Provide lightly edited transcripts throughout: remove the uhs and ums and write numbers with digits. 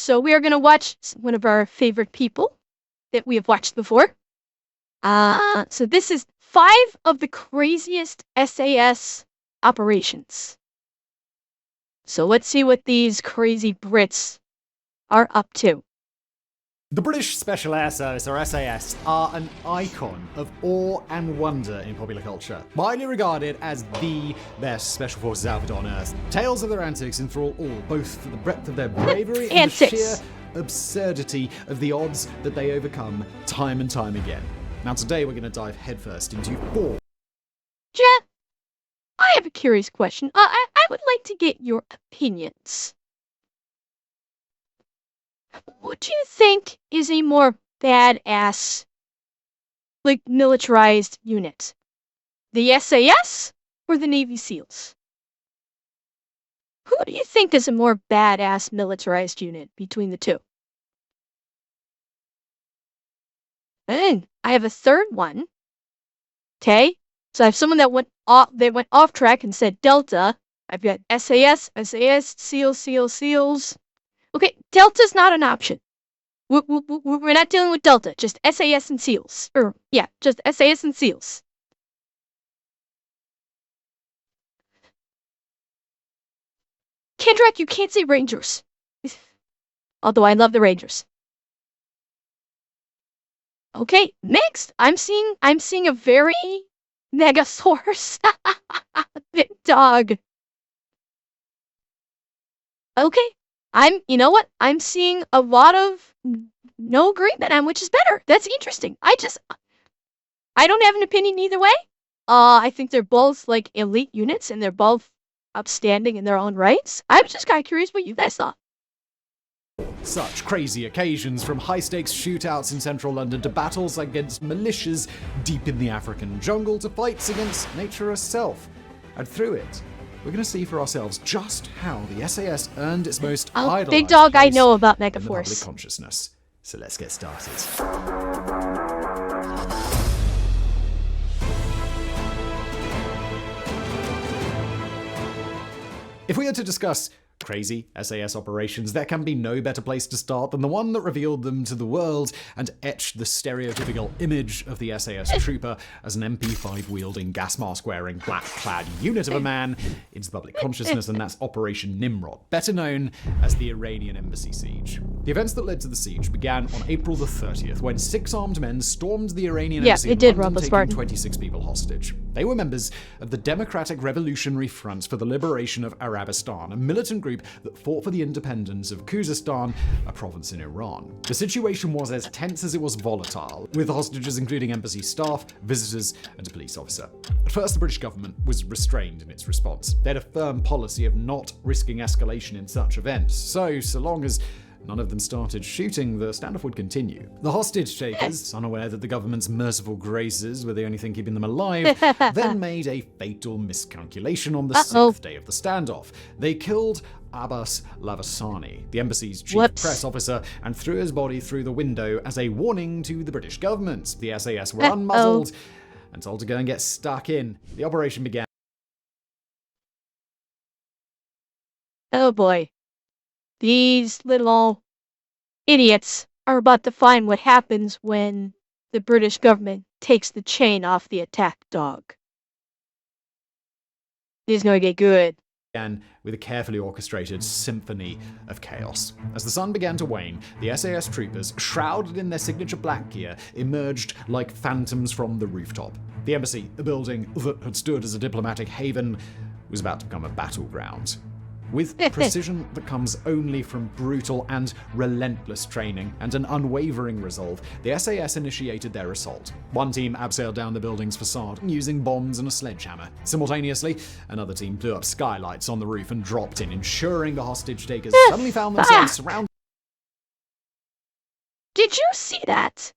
So we are going to watch one of our favorite people that we have watched before. So this is 5 of the craziest SAS operations. So let's see what these crazy Brits are up to. The British Special Air Service, or SAS, are an icon of awe and wonder in popular culture. Widely regarded as the best special forces outfit on Earth. Tales of their antics enthrall all, both for the breadth of their bravery and the sheer absurdity of the odds that they overcome time and time again. Now today we're going to dive headfirst into 4. Jeff, I have a curious question. I would like to get your opinions. What do you think is a more badass, like, militarized unit? The SAS or the Navy SEALs? Who do you think is a more badass militarized unit between the two? And I have a third one. Okay, so I have someone that went off track and said Delta. I've got SAS, SEALs. Okay, Delta's not an option. We're not dealing with Delta, just SAS and SEALs. Just SAS and SEALs. Kendrick, you can't say Rangers. Although I love the Rangers. Okay, next, I'm seeing a very Megasaurus. Big dog. Okay. You know what? I'm seeing a lot of no agreement, which is better. That's interesting. I don't have an opinion either way. I think they're both like elite units and they're both outstanding in their own rights. I'm just kind of curious what you guys thought. Such crazy occasions, from high-stakes shootouts in central London to battles against militias deep in the African jungle to fights against nature herself. And through it, we're going to see for ourselves just how the SAS earned its most idolized big dog, I place know about in the Megaforce. public consciousness. So let's get started. If we are to discuss crazy SAS operations, there can be no better place to start than the one that revealed them to the world and etched the stereotypical image of the SAS trooper as an MP5-wielding, gas mask-wearing, black-clad unit of a man into the public consciousness, and that's Operation Nimrod, better known as the Iranian Embassy Siege. The events that led to the siege began on April the 30th, when 6 armed men stormed the Iranian embassy in London, taking 26 people hostage. They were members of the Democratic Revolutionary Front for the Liberation of Arabistan, a militant group that fought for the independence of Khuzestan, a province in Iran. The situation was as tense as it was volatile, with the hostages including embassy staff, visitors, and a police officer. At first, the British government was restrained in its response. They had a firm policy of not risking escalation in such events, so long as none of them started shooting, the standoff would continue. The hostage takers, unaware that the government's merciful graces were the only thing keeping them alive, then made a fatal miscalculation on the 6th day of the standoff. They killed Abbas Lavasani, the embassy's chief press officer, and threw his body through the window as a warning to the British government. The SAS were unmuzzled and told to go and get stuck in. The operation began. Oh boy. These little idiots are about to find what happens when the British government takes the chain off the attack dog. This is going to get good. Began with a carefully orchestrated symphony of chaos. As the sun began to wane, the SAS troopers, shrouded in their signature black gear, emerged like phantoms from the rooftop. The embassy, a building that had stood as a diplomatic haven, was about to become a battleground. With precision that comes only from brutal and relentless training and an unwavering resolve, the SAS initiated their assault. One team abseiled down the building's facade using bombs and a sledgehammer. Simultaneously, another team blew up skylights on the roof and dropped in, ensuring the hostage takers suddenly found themselves surrounded. Did you see that?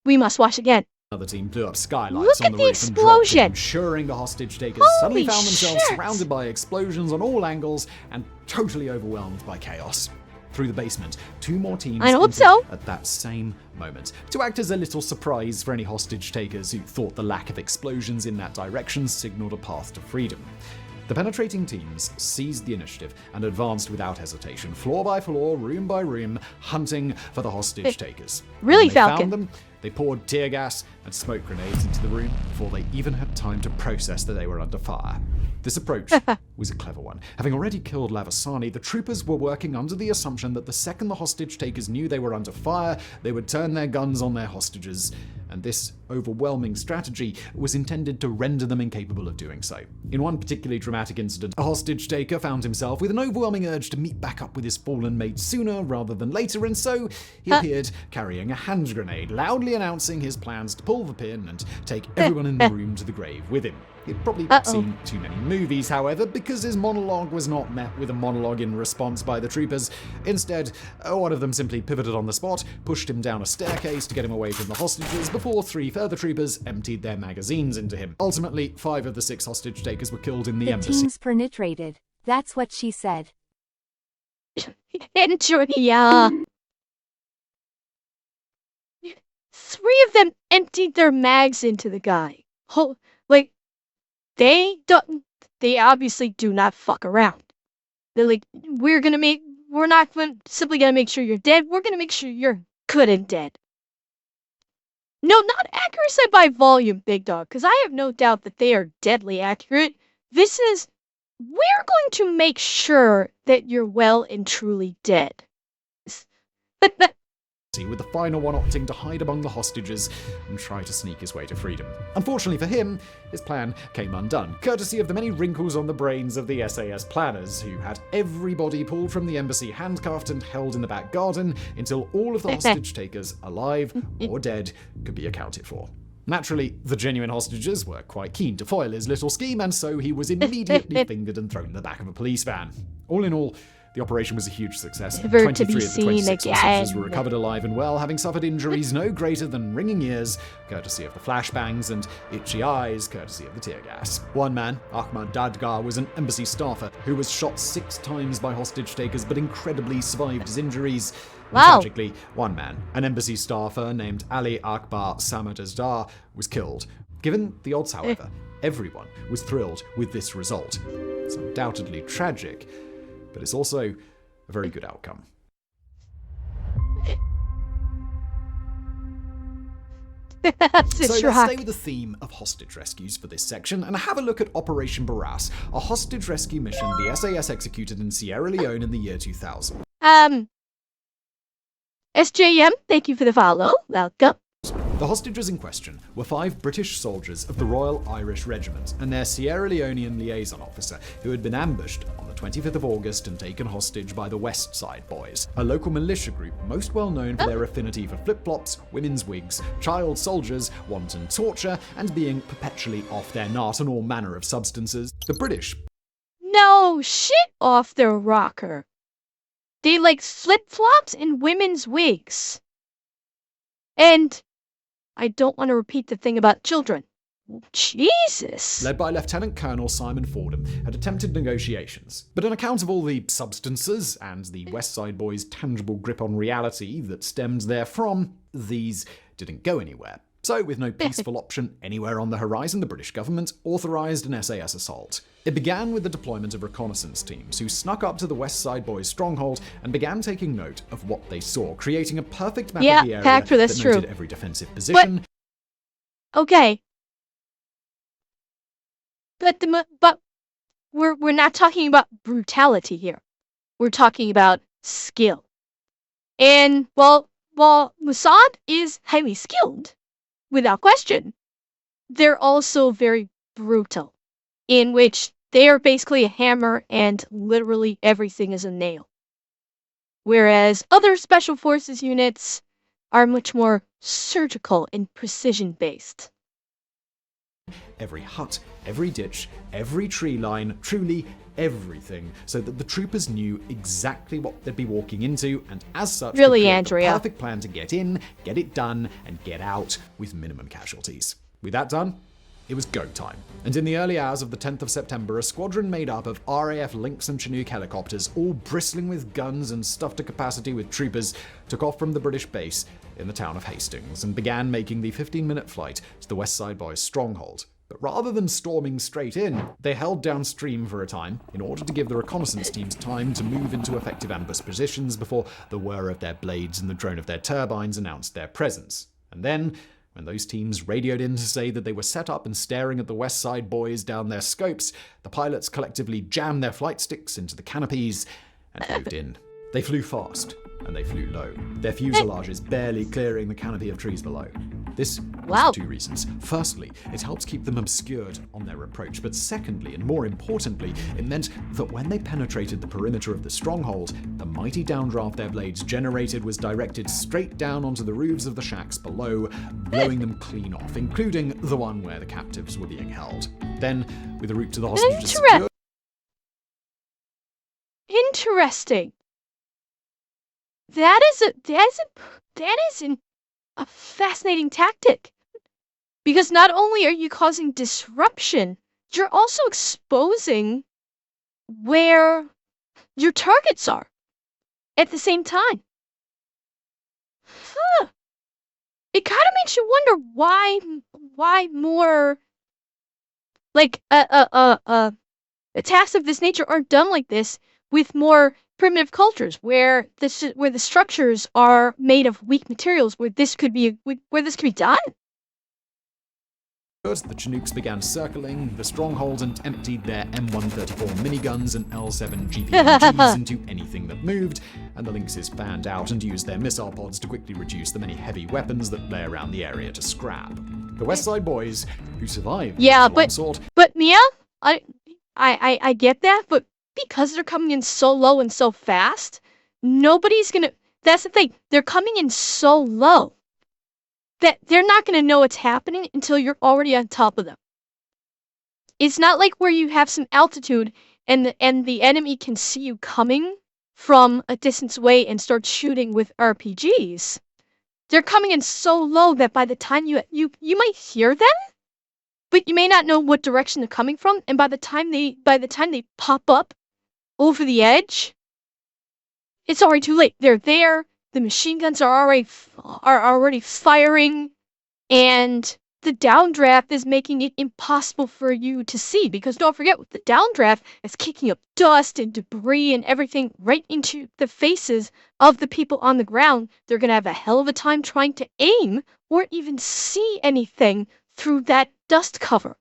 We must watch again. Another team blew up skylights on the roof and dropped in, ensuring the hostage takers suddenly found themselves surrounded by explosions on all angles and totally overwhelmed by chaos. Through the basement, 2 more teams entered at that same moment, to act as a little surprise for any hostage takers who thought the lack of explosions in that direction signaled a path to freedom. The penetrating teams seized the initiative and advanced without hesitation, floor by floor, room by room, hunting for the hostage takers. Really, When they Falcon? found them, they poured tear gas and smoke grenades into the room before they even had time to process that they were under fire. This approach was a clever one. Having already killed Lavasani, the troopers were working under the assumption that the second the hostage takers knew they were under fire, they would turn their guns on their hostages, and this overwhelming strategy was intended to render them incapable of doing so. In one particularly dramatic incident, a hostage taker found himself with an overwhelming urge to meet back up with his fallen mate sooner rather than later, and so he appeared carrying a hand grenade, loudly announcing his plans to pull the pin and take everyone in the room to the grave with him. He'd probably seen too many movies, however, because his monologue was not met with a monologue in response by the troopers. Instead, one of them simply pivoted on the spot, pushed him down a staircase to get him away from the hostages, before 3 further troopers emptied their magazines into him. Ultimately, 5 of the 6 hostage takers were killed in the embassy. Team's penetrated. That's what she said. Yeah. 3 of them emptied their mags into the guy. They obviously do not fuck around. They're like, we're not simply gonna make sure you're dead, we're gonna make sure you're good and dead. No, not accuracy by volume, big dog, because I have no doubt that they are deadly accurate. We're going to make sure that you're well and truly dead. With the final one opting to hide among the hostages and try to sneak his way to freedom. Unfortunately for him, his plan came undone, courtesy of the many wrinkles on the brains of the SAS planners, who had everybody pulled from the embassy, handcuffed and held in the back garden until all of the hostage takers, alive or dead, could be accounted for. Naturally, the genuine hostages were quite keen to foil his little scheme, and so he was immediately fingered and thrown in the back of a police van. All in all, the operation was a huge success. Never 23 to be of the 26 seen hostages again. were recovered alive and well, having suffered injuries no greater than ringing ears, courtesy of the flashbangs, and itchy eyes, courtesy of the tear gas. One man, Ahmad Dadgar, was an embassy staffer who was shot 6 times by hostage takers, but incredibly survived his injuries. And Wow. tragically, one man, an embassy staffer named Ali Akbar Samadazdar, was killed. Given the odds, however, everyone was thrilled with this result. It's undoubtedly tragic, but it's also a very good outcome. That's a So let's shock. stay with the theme of hostage rescues for this section and have a look at Operation Barras, a hostage rescue mission the SAS executed in Sierra Leone in the year 2000. SJM, thank you for the follow. Welcome. The hostages in question were 5 British soldiers of the Royal Irish Regiment and their Sierra Leonean liaison officer, who had been ambushed on the 25th of August and taken hostage by the West Side Boys, a local militia group most well known for their affinity for flip-flops, women's wigs, child soldiers, wanton torture, and being perpetually off their nut on all manner of substances. The British No, shit off their rocker. They like flip-flops and women's wigs. And I don't want to repeat the thing about children. Jesus. led by Lieutenant Colonel Simon Fordham, had attempted negotiations. But on account of all the substances and the West Side Boys' tangible grip on reality that stemmed therefrom, these didn't go anywhere. So, with no peaceful option anywhere on the horizon, the British government authorised an SAS assault. It began with the deployment of reconnaissance teams who snuck up to the West Side Boys' stronghold and began taking note of what they saw, creating a perfect map of the area Pact, that's that true. noted every defensive position. Okay. But we're not talking about brutality here. We're talking about skill. And while Mossad is highly skilled, without question, they're also very brutal, in which they are basically a hammer and literally everything is a nail. Whereas other special forces units are much more surgical and precision based. Every hut, every ditch, every tree line, truly everything, so that the troopers knew exactly what they'd be walking into, and as such, could Really, create the Andrea. perfect plan to get in, get it done, and get out with minimum casualties. With that done, it was go time. And in the early hours of the 10th of September, a squadron made up of RAF Lynx and Chinook helicopters, all bristling with guns and stuffed to capacity with troopers, took off from the British base in the town of Hastings and began making the 15-minute flight to the West Side Boys' stronghold. But But rather than storming straight in, they held downstream for a time in order to give the reconnaissance teams time to move into effective ambush positions before the whir of their blades and the drone of their turbines announced their presence. And then, when those teams radioed in to say that they were set up and staring at the West Side boys down their scopes, the pilots collectively jammed their flight sticks into the canopies and moved in. They flew fast, and they flew low, their fuselages barely clearing the canopy of trees below. This was for two reasons. Firstly, it helps keep them obscured on their approach, but secondly, and more importantly, it meant that when they penetrated the perimeter of the stronghold, the mighty downdraft their blades generated was directed straight down onto the roofs of the shacks below, blowing them clean off, including the one where the captives were being held. Then, with the route to the hostages secured... Interesting. That is a fascinating tactic. Because not only are you causing disruption, you're also exposing where your targets are at the same time. It kind of makes you wonder why more attacks of this nature aren't done like this with more primitive cultures where the structures are made of weak materials, where this could be done. The Chinooks began circling the stronghold and emptied their M134 miniguns and L7 GPMGs into anything that moved, and the Lynxes fanned out and used their missile pods to quickly reduce the many heavy weapons that lay around the area to scrap. The West Side boys, who survived the onslaught... But Mia, I get that, but because they're coming in so low and so fast, nobody's gonna... That's the thing. They're coming in so low that they're not gonna know what's happening until you're already on top of them. It's not like where you have some altitude and the enemy can see you coming from a distance away and start shooting with RPGs. They're coming in so low that by the time you might hear them, but you may not know what direction they're coming from, and by the time they pop up over the edge, it's already too late. They're there. The machine guns are already firing, and the downdraft is making it impossible for you to see. Because don't forget, the downdraft is kicking up dust and debris and everything right into the faces of the people on the ground. They're gonna have a hell of a time trying to aim or even see anything through that dust cover.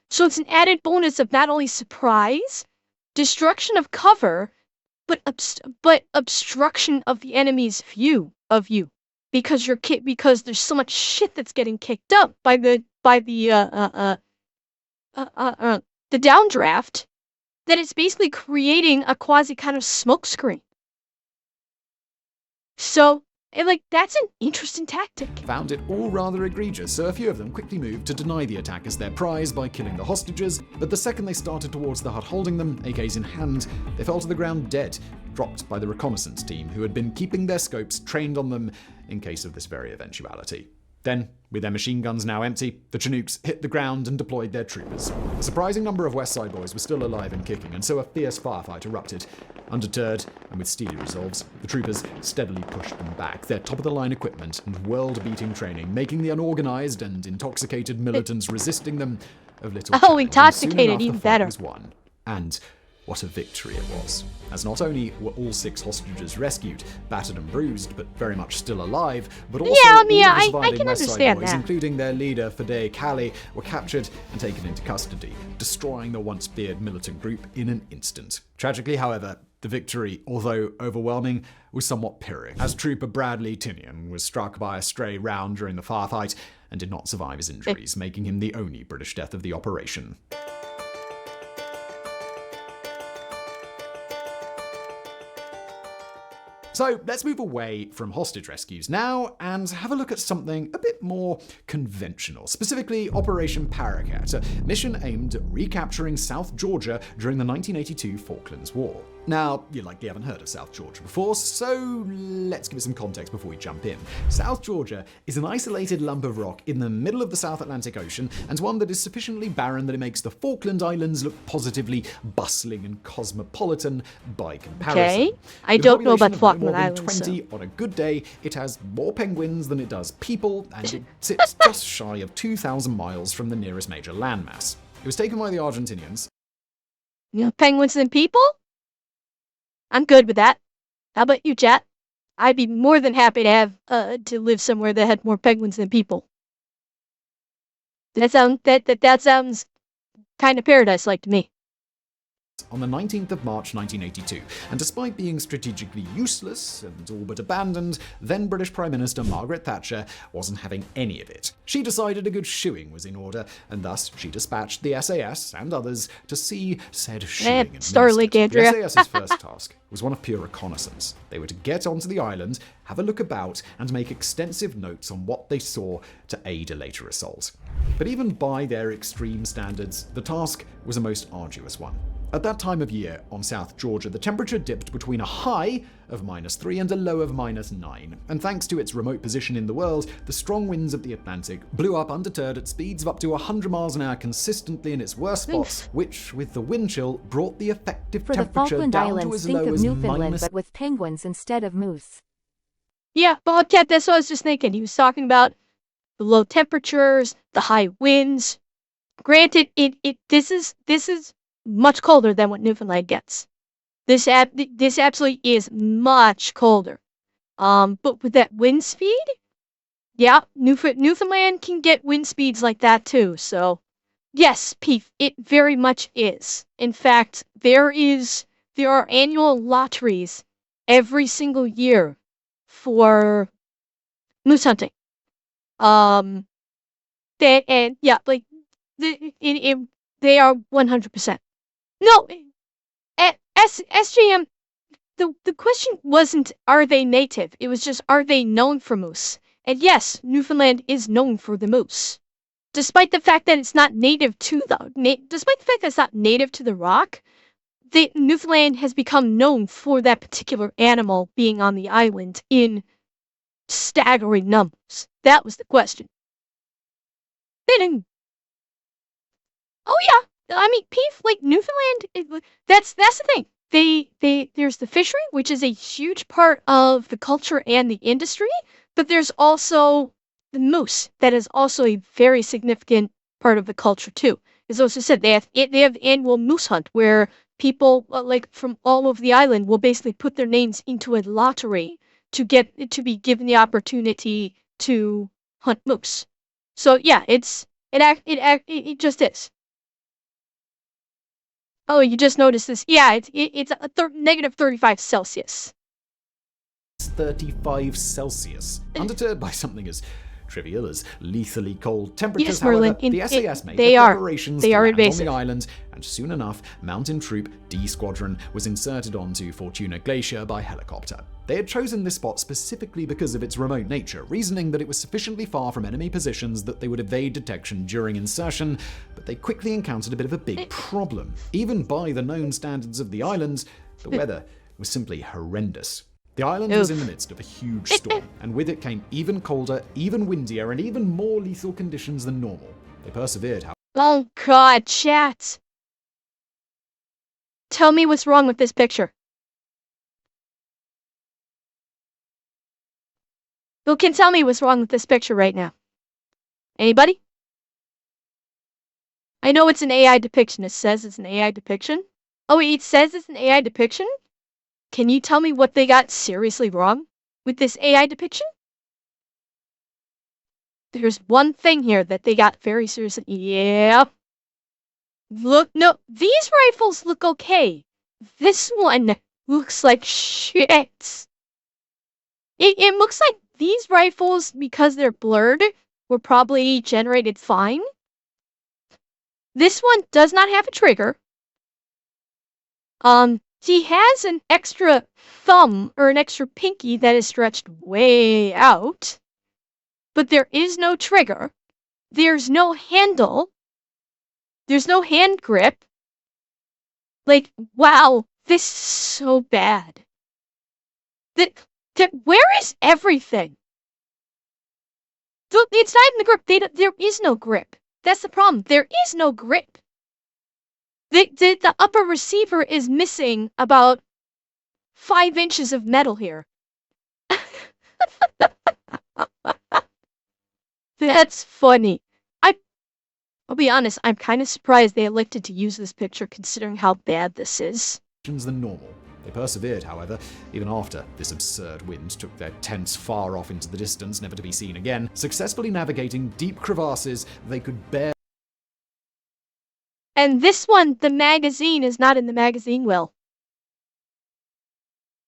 So it's an added bonus of not only surprise, destruction of cover, but obstruction of the enemy's view of you, because there's so much shit that's getting kicked up by the downdraft that it's basically creating a quasi kind of smoke screen. So, that's an interesting tactic. Found it all rather egregious, so a few of them quickly moved to deny the attackers their prize by killing the hostages, but the second they started towards the hut holding them, AKs in hand, they fell to the ground dead, dropped by the reconnaissance team who had been keeping their scopes trained on them in case of this very eventuality. Then, with their machine guns now empty, the Chinooks hit the ground and deployed their troopers. A surprising number of West Side boys were still alive and kicking, and so a fierce firefight erupted. Undeterred, and with steely resolves, the troopers steadily pushed them back, their top-of-the-line equipment and world-beating training making the unorganized and intoxicated militants resisting them of little challenge. Intoxicated, even better. Was won. And what a victory it was, as not only were all 6 hostages rescued, battered and bruised, but very much still alive, but also all the surviving West Side boys, including their leader, Fidei Kali, were captured and taken into custody, destroying the once feared militant group in an instant. Tragically, however, the victory, although overwhelming, was somewhat pyrrhic, as Trooper Bradley Tinian was struck by a stray round during the firefight and did not survive his injuries, making him the only British death of the operation. So let's move away from hostage rescues now and have a look at something a bit more conventional, specifically Operation Parakeet, a mission aimed at recapturing South Georgia during the 1982 Falklands War. Now, you likely haven't heard of South Georgia before, so let's give it some context before we jump in. South Georgia is an isolated lump of rock in the middle of the South Atlantic Ocean, and one that is sufficiently barren that it makes the Falkland Islands look positively bustling and cosmopolitan by comparison. Okay. I With a don't know about population of no Falkland more than Islands, 20 on a good day, it has more penguins than it does people, and it sits just shy of 2,000 miles from the nearest major landmass. It was taken by the Argentinians. You know, penguins and people? I'm good with that. How about you, chat? I'd be more than happy to have to live somewhere that had more penguins than people. That sounds kind of paradise-like to me. On the 19th of March 1982, and despite being strategically useless and all but abandoned, then British Prime Minister Margaret Thatcher wasn't having any of it. She decided a good shoeing was in order, and thus she dispatched the SAS and others to see said shoeing Starlink, administered. Andrea. The SAS's first task was one of pure reconnaissance. They were to get onto the island, have a look about, and make extensive notes on what they saw to aid a later assault. But even by their extreme standards, the task was a most arduous one. At that time of year, on South Georgia, the temperature dipped between a high of -3 and a low of -9, and thanks to its remote position in the world, the strong winds of the Atlantic blew up undeterred at speeds of up to 100 miles an hour consistently in its worst spots, which, with the wind chill, brought the effective For the temperature Falkland down to Islands, as think low of as Newfoundland but with penguins instead of moose. Yeah, Bobcat, that's what I was just thinking. He was talking about the low temperatures, the high winds. Granted, this is much colder than what Newfoundland gets. This absolutely is much colder. But with that wind speed, yeah, Newfoundland can get wind speeds like that too. So, yes, Peef, it very much is. In fact, there are annual lotteries every single year for moose hunting. They are 100%. No, SGM. The question wasn't are they native. It was just are they known for moose. And yes, Newfoundland is known for the moose, despite the fact that it's not native to the rock. The Newfoundland has become known for that particular animal being on the island in staggering numbers. That was the question. They didn't. Oh yeah, I mean, Peef, like Newfoundland. That's the thing. There's the fishery, which is a huge part of the culture and the industry, but there's also the moose that is also a very significant part of the culture too. As also said, they have the annual moose hunt where people like from all over the island will basically put their names into a lottery to be given the opportunity to hunt moose. So yeah, it just is. Oh, you just noticed this. Yeah, it's a negative 35 Celsius. 35 Celsius. Undeterred by something as trivial as lethally cold temperatures, Yes, Merlin, however, the SAS made they the are. preparations They to are land on invasive. the island, and soon enough, Mountain Troop D Squadron was inserted onto Fortuna Glacier by helicopter. They had chosen this spot specifically because of its remote nature, reasoning that it was sufficiently far from enemy positions that they would evade detection during insertion, but they quickly encountered a bit of a big problem. Even by the known standards of the island, the weather was simply horrendous. The island was in the midst of a huge storm, and with it came even colder, even windier, and even more lethal conditions than normal. They persevered, however. Oh God, chat. Tell me what's wrong with this picture. Who can tell me what's wrong with this picture right now? Anybody? I know it's an AI depiction. It says it's an AI depiction. Oh, it says it's an AI depiction? Can you tell me what they got seriously wrong with this AI depiction? There's one thing here that they got very seriously. Yeah. Look, no, these rifles look okay. This one looks like shit. It looks like these rifles, because they're blurred, were probably generated fine. This one does not have a trigger. He has an extra thumb or an extra pinky that is stretched way out, but there is no trigger. There's no handle. There's no hand grip. Like, wow, This is so bad. Where is everything? It's not in the grip. There is no grip. That's the problem. There is no grip. The upper receiver is missing about 5 inches of metal here. That's funny. I'll be honest, I'm kind of surprised they elected to use this picture considering how bad this is. Than normal. They persevered, however, even after this absurd wind took their tents far off into the distance, never to be seen again, successfully navigating deep crevasses they could bear. And this one, the magazine is not in the magazine well.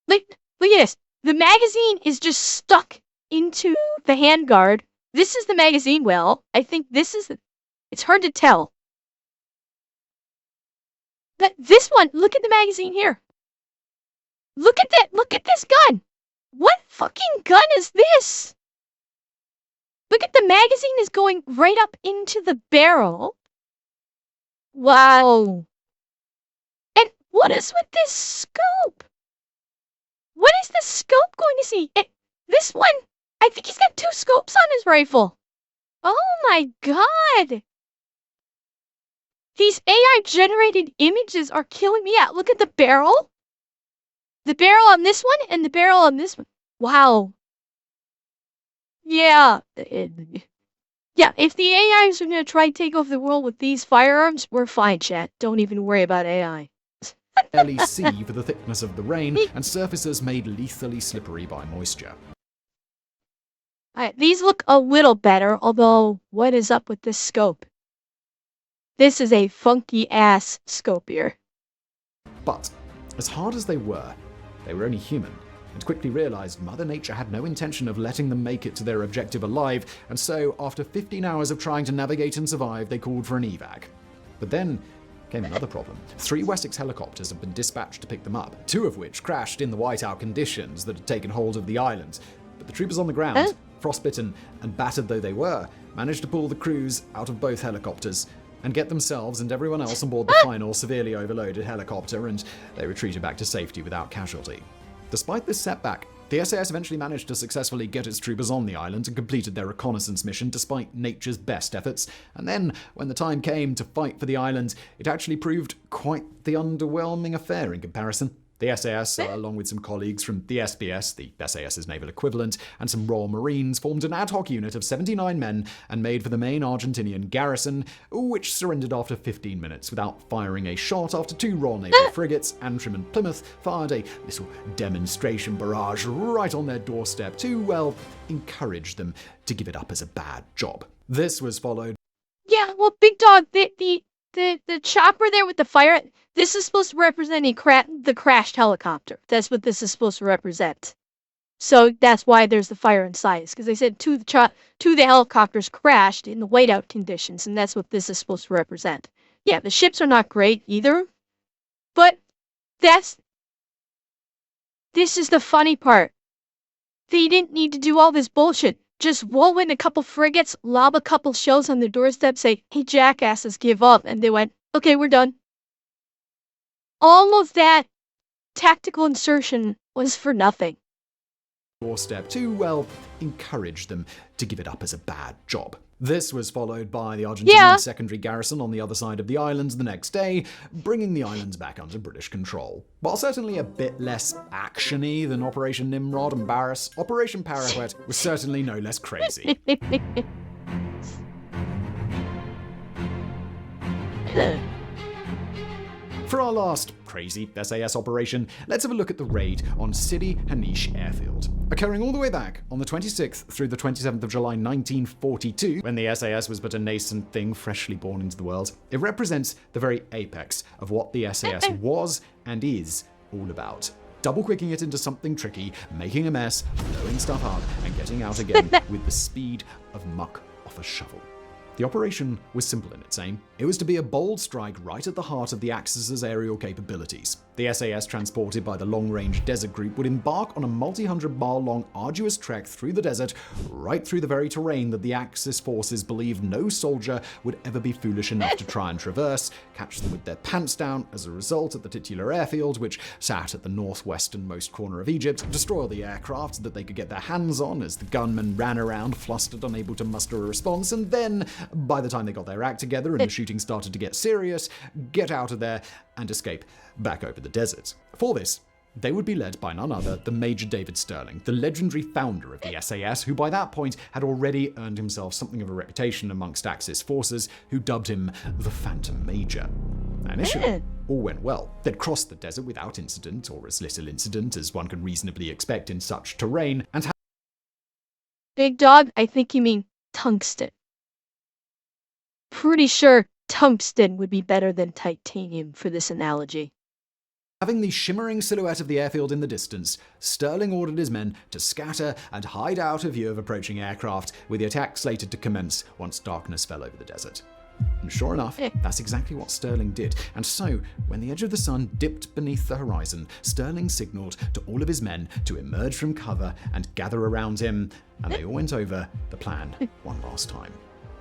Look at this. The magazine is just stuck into the handguard. This is the magazine well. I think this is it's hard to tell. But this one, look at the magazine here. Look at that. Look at this gun. What fucking gun is this? Look at the magazine is going right up into the barrel. Wow. And what is with this scope? What is the scope going to see? This one, I think he's got 2 scopes on his rifle. Oh my god. These AI-generated images are killing me out. Look at the barrel. The barrel on this one and the barrel on this one. Wow. Yeah. Yeah, if the AIs are going to try to take over the world with these firearms, we're fine, chat. Don't even worry about AI. Barely see for the thickness of the rain and surfaces made lethally slippery by moisture. Alright, these look a little better, although what is up with this scope? This is a funky ass scope here. But, as hard as they were only human, and quickly realized Mother Nature had no intention of letting them make it to their objective alive, and so, after 15 hours of trying to navigate and survive, they called for an evac. But then came another problem. 3 Wessex helicopters had been dispatched to pick them up, 2 of which crashed in the whiteout conditions that had taken hold of the island. But the troopers on the ground, frostbitten and battered though they were, managed to pull the crews out of both helicopters and get themselves and everyone else on board the final severely overloaded helicopter, and they retreated back to safety without casualty. Despite this setback, the SAS eventually managed to successfully get its troopers on the island and completed their reconnaissance mission despite nature's best efforts, and then, when the time came to fight for the island, it actually proved quite the underwhelming affair in comparison. The SAS, along with some colleagues from the SBS, the SAS's naval equivalent, and some Royal Marines, formed an ad hoc unit of 79 men and made for the main Argentinian garrison, which surrendered after 15 minutes without firing a shot after 2 Royal Naval frigates, Antrim and Plymouth, fired a little demonstration barrage right on their doorstep to, well, encourage them to give it up as a bad job. This was followed. Yeah, well, Big Dog, the chopper there with the fire, this is supposed to represent the crashed helicopter. That's what this is supposed to represent. So that's why there's the fire inside. Because they said 2 of the helicopters crashed in the whiteout conditions, and that's what this is supposed to represent. Yeah, the ships are not great either, but this is the funny part. They didn't need to do all this bullshit. Just roll in a couple frigates, lob a couple shells on their doorstep, say, hey, jackasses, give up. And they went, okay, we're done. All of that tactical insertion was for nothing. Doorstep to, well, encourage them to give it up as a bad job. This was followed by the Argentinian secondary garrison on the other side of the island the next day, bringing the islands back under British control. While certainly a bit less action-y than Operation Nimrod and Barras, Operation Paraquet was certainly no less crazy. For our last crazy SAS operation, let's have a look at the raid on Sidi Hanish Airfield. Occurring all the way back on the 26th through the 27th of July 1942, when the SAS was but a nascent thing freshly born into the world, it represents the very apex of what the SAS was and is all about. Double-quicking it into something tricky, making a mess, blowing stuff up, and getting out again with the speed of muck off a shovel. The operation was simple in its aim. It was to be a bold strike right at the heart of the Axis' aerial capabilities. The SAS, transported by the long-range desert group, would embark on a multi-hundred-mile-long arduous trek through the desert, right through the very terrain that the Axis forces believed no soldier would ever be foolish enough to try and traverse, catch them with their pants down as a result at the titular airfield, which sat at the northwesternmost corner of Egypt, destroy the aircraft that they could get their hands on as the gunmen ran around, flustered, unable to muster a response, and then, by the time they got their act together and the shooting started to get serious, get out of there and escape back over the desert. For this, they would be led by none other than Major David Sterling, the legendary founder of the SAS, who by that point had already earned himself something of a reputation amongst Axis forces, who dubbed him the Phantom Major. Initially, all went well. They'd crossed the desert without incident, or as little incident as one can reasonably expect in such terrain, and Big dog, I think you mean tungsten. Pretty sure tungsten would be better than titanium for this analogy. having the shimmering silhouette of the airfield in the distance, Sterling ordered his men to scatter and hide out of view of approaching aircraft, with the attack slated to commence once darkness fell over the desert. And sure enough, that's exactly what Sterling did. And so, when the edge of the sun dipped beneath the horizon, Sterling signaled to all of his men to emerge from cover and gather around him, and they all went over the plan one last time.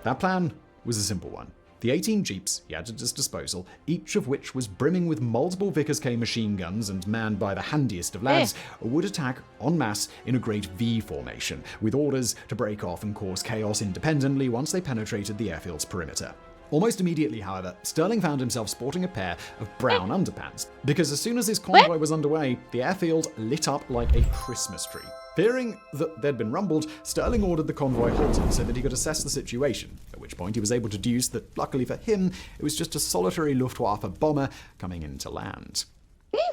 That plan was a simple one. The 18 jeeps he had at his disposal, each of which was brimming with multiple Vickers K machine guns and manned by the handiest of lads, would attack en masse in a great V formation, with orders to break off and cause chaos independently once they penetrated the airfield's perimeter. Almost immediately, however, Sterling found himself sporting a pair of brown underpants, because as soon as his convoy was underway, the airfield lit up like a Christmas tree. Fearing that they'd been rumbled, Sterling ordered the convoy halted so that he could assess the situation, at which point he was able to deduce that, luckily for him, it was just a solitary Luftwaffe bomber coming in to land.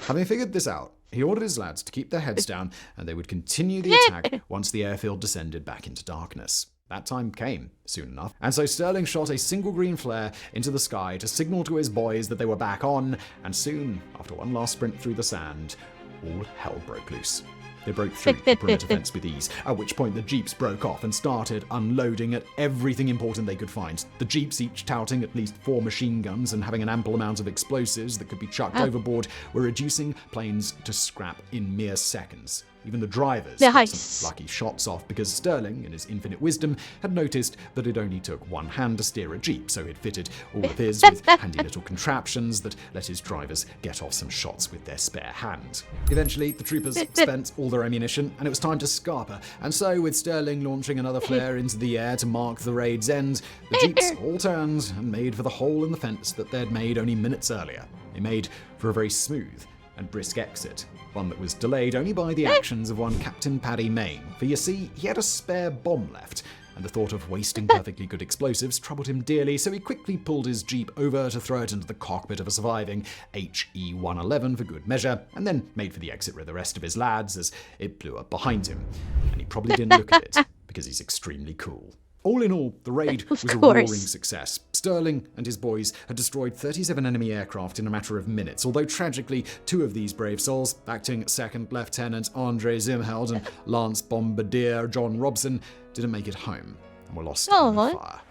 Having figured this out, he ordered his lads to keep their heads down, and they would continue the attack once the airfield descended back into darkness. That time came soon enough, and so Sterling shot a single green flare into the sky to signal to his boys that they were back on, and soon, after one last sprint through the sand, all hell broke loose. They broke through the perimeter fence with ease, at which point the jeeps broke off and started unloading at everything important they could find. The jeeps, each touting at least 4 machine guns and having an ample amount of explosives that could be chucked overboard, were reducing planes to scrap in mere seconds. Even the drivers got some lucky shots off because Sterling, in his infinite wisdom, had noticed that it only took one hand to steer a jeep, so he'd fitted all of his with handy little contraptions that let his drivers get off some shots with their spare hand. Eventually, the troopers spent all their ammunition, and it was time to scarper, and so, with Sterling launching another flare into the air to mark the raid's end, the jeeps all turned and made for the hole in the fence that they'd made only minutes earlier. They made for a very smooth and brisk exit, one that was delayed only by the actions of one Captain Paddy Main, for you see, he had a spare bomb left, and the thought of wasting perfectly good explosives troubled him dearly, so he quickly pulled his jeep over to throw it into the cockpit of a surviving HE-111 for good measure, and then made for the exit with the rest of his lads as it blew up behind him. And he probably didn't look at it, because he's extremely cool. All in all, the raid was a roaring success. Sterling and his boys had destroyed 37 enemy aircraft in a matter of minutes, although tragically, 2 of these brave souls, acting Second Lieutenant Andre Zimheld and Lance Bombardier John Robson, didn't make it home and were lost in the fire.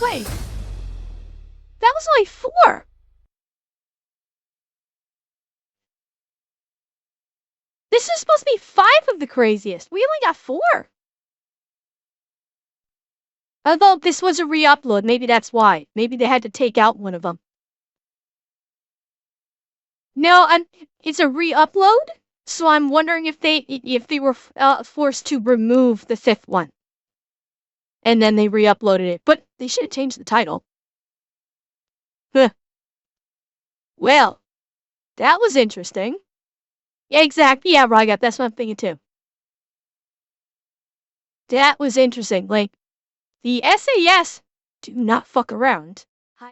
Wait, that was only 4. This is supposed to be 5 of the craziest. We only got 4. Although this was a re-upload, maybe that's why. Maybe they had to take out one of them. No, it's a re-upload, so I'm wondering if they were forced to remove the 5th one, and then they re-uploaded it. But they should have changed the title. Huh. Well, that was interesting. Yeah, exactly. Yeah, Ragat, that's what I'm thinking too. That was interesting. Like, the SAS do not fuck around.